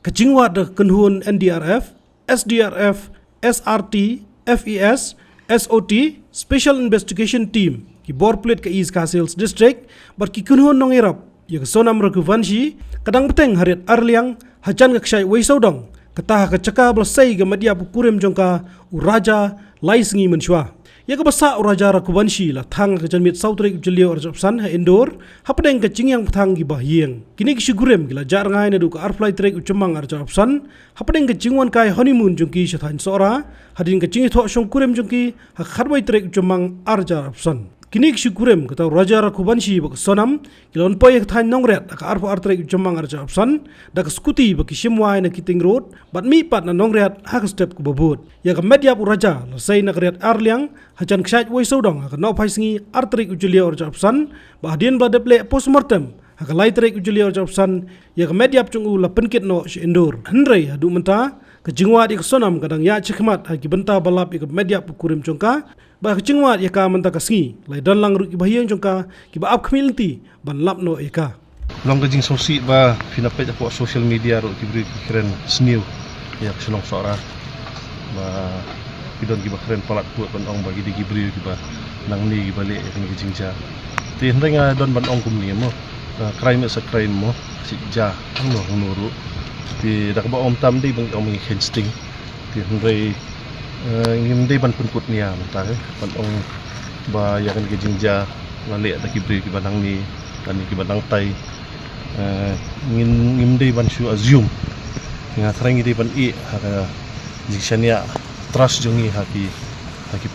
kacingwat de kenhun NDRF, SDRF, SRT, FES, SOT, Special Investigation Team ki Borplet ke East Castles District bar ki kenhun nong irap ya ke sonam rekuvansi kadang beteng hariat arliang hajan ke ksai weisodong ketah ke ceka belasai ke media pukurem jongka uraja laisengi mensyua ya ke basa uraja rekuvansi lah thang ke janmit sautrik jelio arjapsan ha indoor hapedeng ke cingyang thang gi bahieng kini ki sigurem gila jar ngai nadu ke arfly trek ucemang arjapsan hapedeng ke cingwan kai honeymoon jongki shathan sora hadin ke cingi thok shong kurem jongki ha kharwai trek ucemang arjapsan kini syukurem kata raja rakubansi bak sonam kilon poy than nongret ka arpo artrek jomang arja opsan dak skuti bak simwai na kiting road bat mi pat na nongret hak step ku bobot ya ka media pu raja sei na kriat arliang hajan ksait woi sodong ka no phaisngi artrek ujulia arja opsan ba dien bla deple postmortem ha ka laitrek ujulia arja opsan ya ka media chungu la penkit no indoor hendrei adu menta ka jingwa dik sonam kadang ya chikmat ha ki benta balap ik media pu kurim chongka ba kecingwat ya ka menta kasngi lai dan lang ruk bahiyang jongka ki ba ap khmilti ban lap no eka long kajing sosi ba finapet aku social media ro ki bri keren sniu ya selong sora ba kidon ki ba keren palat puat ban ong bagi di gibri ki ba nang ni ki balik kan kajing ja ti hendenga don ban ong kum ni mo crime sa crime mo si ja no nuru ti dak ba om tam di bang ong insting ti hendai ngim day ban punput niya mata ban ong ba yakan ke jingja ngale ta kibri ki banang ni tani ki banang tai ngim day ban shu assume nga thrang di ban i ha jingshania trust jongi haki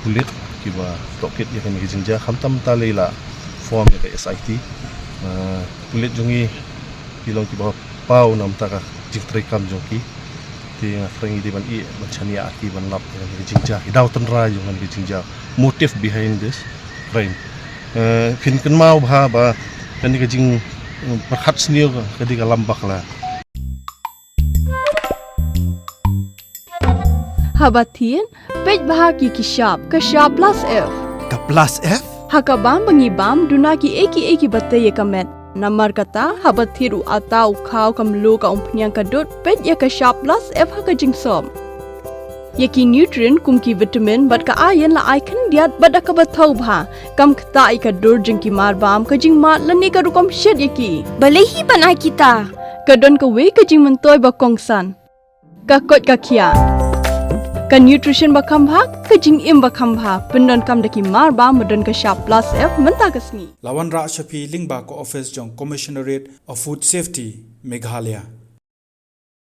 pulit ki ba toket yakan ke jingja khamtam ta leila form ya SIT pulit jongi kilong ki ba pau nam ta ka jingtrai kam jongi ti ngatrengi di ban i bachania aki ban lap dengan jingja idau tenra dengan jingja motive behind this crime fin kan mau ba kan di jing perhat sniu ka di lambak la habatin pej bahaki ki shop ka shop plus f ka plus f hakabam bangibam dunaki eki batte ye kamet Namar kata habat thiru atau khau kamlu ka umpnyang kadut pet ya ka sharp plus f ha ka jingsom yaki nutrient kum ki vitamin bat ka iron la icon diat bada ka bathau bha kam khta I ka dur jing ki mar bam ka jing ma lani ka rukom shet yaki balehi bana kita ka don ka we ka jing mentoy ba kongsan ka kot ka khia ka nutrition ba kham bha ka jing im ba kham bha pendon kam daki mar ba modon ka sharp plus f menta ka sngi Lawan Ra Shafi Lingba ko office jong Commissionerate of Food Safety Meghalaya